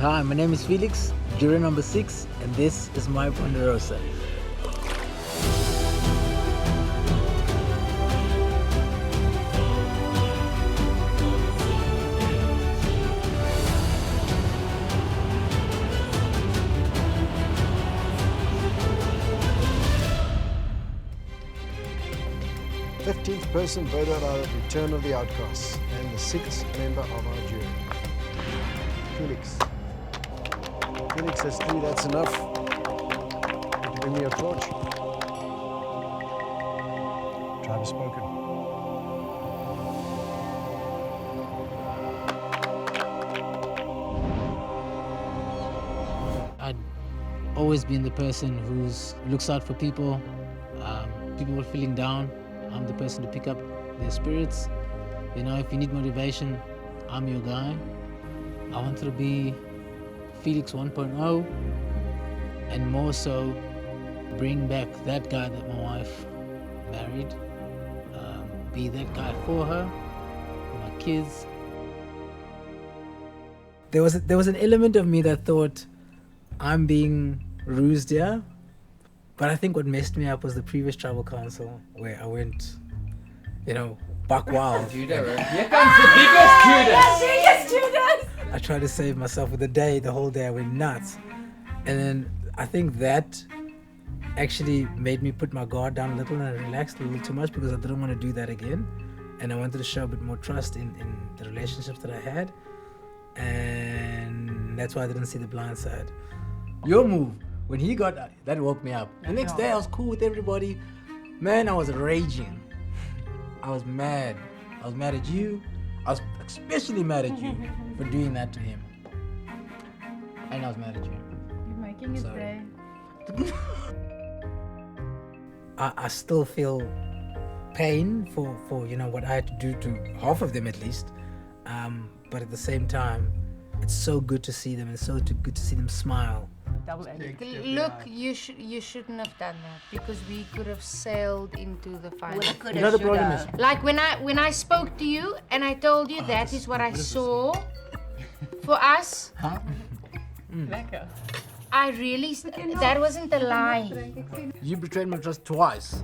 Hi, my name is Felix, juror number 6, and this is my Ponderosa. The 15th person voted out of Return of the Outcasts and the 6th member of our jury. Felix. Felix has 3, that's enough. Would you bring me a torch? Tribe has spoken. I'd always been the person who looks out for people. People were feeling down. I'm the person to pick up their spirits. You know, if you need motivation, I'm your guy. I wanted to be Felix 1.0 and more so bring back that guy that my wife married, be that guy for her, for my kids. There was an element of me that thought I'm being rused here, but I think what messed me up was the previous tribal council where I went, you know, buck wild. Judah, right? Here comes the biggest Judas! Biggest Judas! I tried to save myself with the whole day I went nuts. And then I think that actually made me put my guard down a little and I relaxed a little too much because I didn't want to do that again. And I wanted to show a bit more trust in the relationships that I had. And that's why I didn't see the blind side. Your move, when he got, that woke me up. The next day I was cool with everybody. Man, I was raging. I was mad. I was mad at you. I was especially mad at you for doing that to him. And I was mad at you. You're making his day. I still feel pain for you know what I had to do to half of them at least. But at the same time, it's so good to see them and so good to see them smile. Look, you shouldn't have done that because we could have sailed into the final. You know the problem is, Like when I spoke to you and I told you that is what I saw for us. I really, that wasn't a lie. you betrayed my trust twice.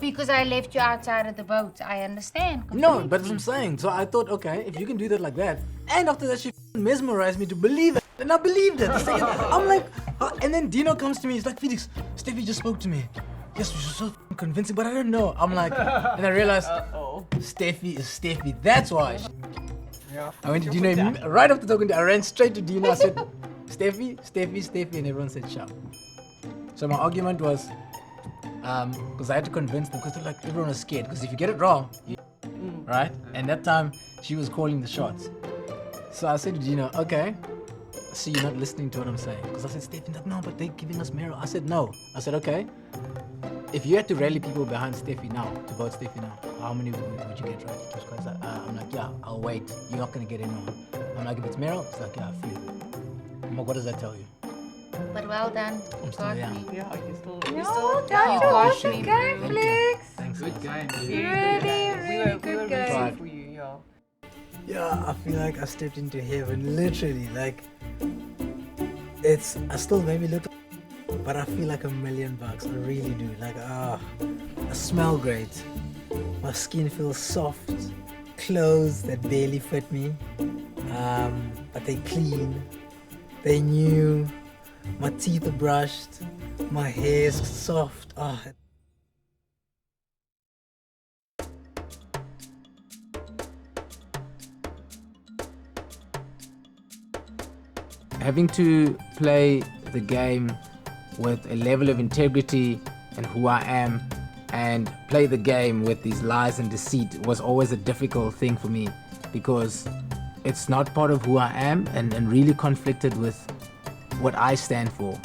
Because I left you outside of the boat. I understand. No, but that's what I'm saying. So I thought, okay, if you can do that like that, and after that she mesmerized me to believe it, and I believed it. I'm like, and then Dino comes to me. He's like, Felix, Steffi just spoke to me. Yes, she was so convincing, but I don't know. I'm like, and I realized, Steffi is Steffi. That's why. I went to Dino right after talking to. I ran straight to Dino. I said, Steffi, and everyone said, "Sharp." So my argument was, because I had to convince them, because like everyone was scared. Because if you get it wrong, right? And that time she was calling the shots. So I said to Gino, okay, so you're not listening to what I'm saying. Because I said, Steffi's like, no, but they're giving us Meryl. I said, no. I said, okay, if you had to rally people behind Steffi now, to vote Steffi now, how many would you get right? He was like, I'm like, yeah, I'll wait. You're not going to get anyone. I'm like, if it's Meryl, it's like, yeah, a few. I'm like, what does that tell you? But well done. I'm still young. Yeah, you still. No, don't you watch the game, Felix. Thanks. Good guy. Really good guy. Rooting for you, yeah. Yeah, I feel like I stepped into heaven, literally. Like, I still maybe look, but I feel like $1,000,000. I really do. Like, I smell great. My skin feels soft. Clothes that barely fit me, but they clean. They new. My teeth are brushed. My hair is soft. Having to play the game with a level of integrity and who I am, and play the game with these lies and deceit was always a difficult thing for me because it's not part of who I am and really conflicted with what I stand for.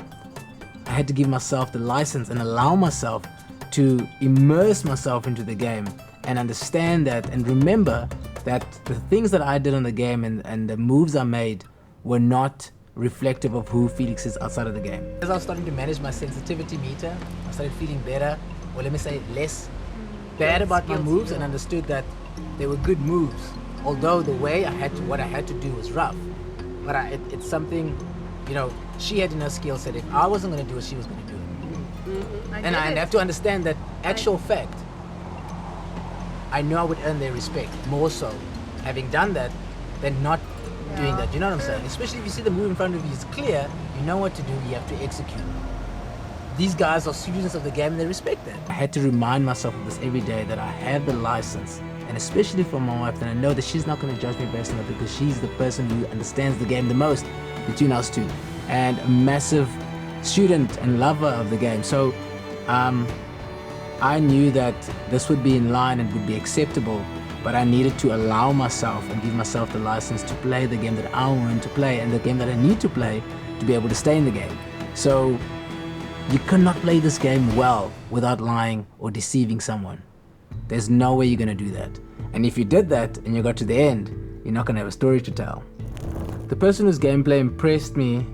I had to give myself the license and allow myself to immerse myself into the game and understand that and remember that the things that I did on the game and the moves I made were not reflective of who Felix is outside of the game. As I was starting to manage my sensitivity meter, I started feeling better, or let me say less bad about my moves, and understood that they were good moves. Although the way what I had to do was rough. but it's something, you know, she had in her skill set. If I wasn't gonna do it, she was gonna do it. And I have to understand that actual fact. I know I would earn their respect more so having done that than not doing that. You know what I'm saying? Especially if you see the move in front of you is clear, you know what to do, you have to execute. These guys are students of the game and they respect that. I had to remind myself of this every day, that I have the license, and especially from my wife, and I know that she's not going to judge me based on that because she's the person who understands the game the most between us two, and a massive student and lover of the game. So I knew that this would be in line and would be acceptable, but I needed to allow myself and give myself the license to play the game that I want to play and the game that I need to play to be able to stay in the game. So you cannot play this game well without lying or deceiving someone. There's no way you're gonna do that. And if you did that and you got to the end, you're not gonna have a story to tell. The person whose gameplay impressed me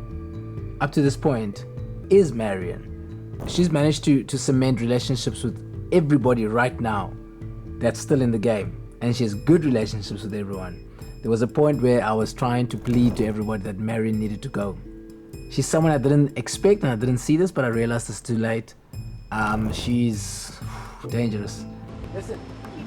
up to this point is Marion. She's managed to cement relationships with everybody right now that's still in the game, and she has good relationships with everyone. There was a point where I was trying to plead to everybody that Marion needed to go. She's someone I didn't expect and I didn't see this, but I realized it's too late. She's dangerous. Listen,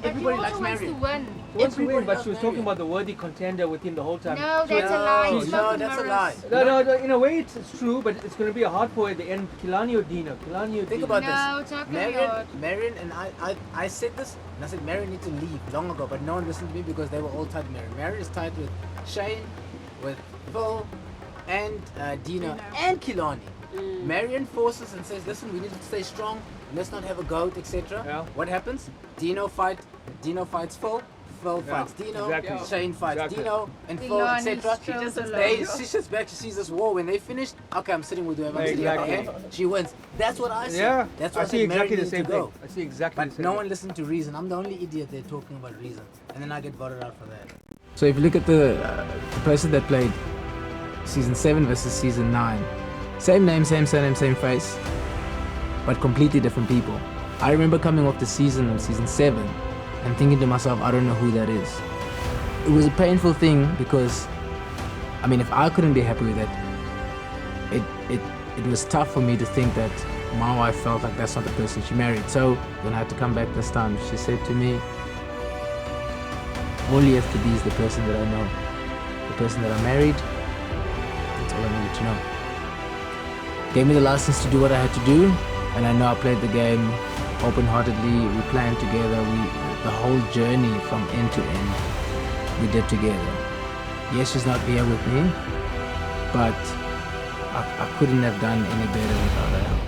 everybody likes Marion. Wants to win. She wants to win, but loves she was Marion. talking about the worthy contender with him the whole time. No, that's a lie. He's No, fucking that's a Morris. lie. No, in a way it's true, but it's going to be a hard for at the end. Kilani or Dino? Kilani or Think Dino? about No, it's not gonna be hard. Marion and I said this, and I said Marion needs to leave long ago, but no one listened to me because they were all tied to Marion. Marion is tied with Shane, with Phil, and Dino, and Kilani. Marion forces and says, listen, we need to stay strong, let's not have a goat, etc. Yeah. What happens? Dino fights Phil, Phil fights Dino, exactly. Shane fights Exactly. Dino, and Phil, Kilani etc. strolls She sits back, she sees this war. When they finished, okay, I'm sitting with whoever I'm sitting at, Exactly. okay? She wins. That's what I see. Yeah, That's why I I see said exactly Marion the needs same to thing. go. I see exactly the But same no thing. one listened to reason. I'm the only idiot there talking about reason, and then I get voted out for that. So if you look at the person that played season 7 versus season 9, same name, same surname, same face, but completely different people. I remember coming off the season of season 7 and thinking to myself, I don't know who that is. It was a painful thing because, I mean, if I couldn't be happy with it, it was tough for me to think that my wife felt like that's not the person she married. So when I had to come back this time, she said to me, all you have to be is the person that I know, the person that I married. That's all I needed to know. Gave me the license to do what I had to do, and I know I played the game open-heartedly. We planned together. The whole journey from end to end, we did together. Yes, she's not here with me, but I couldn't have done any better without her help.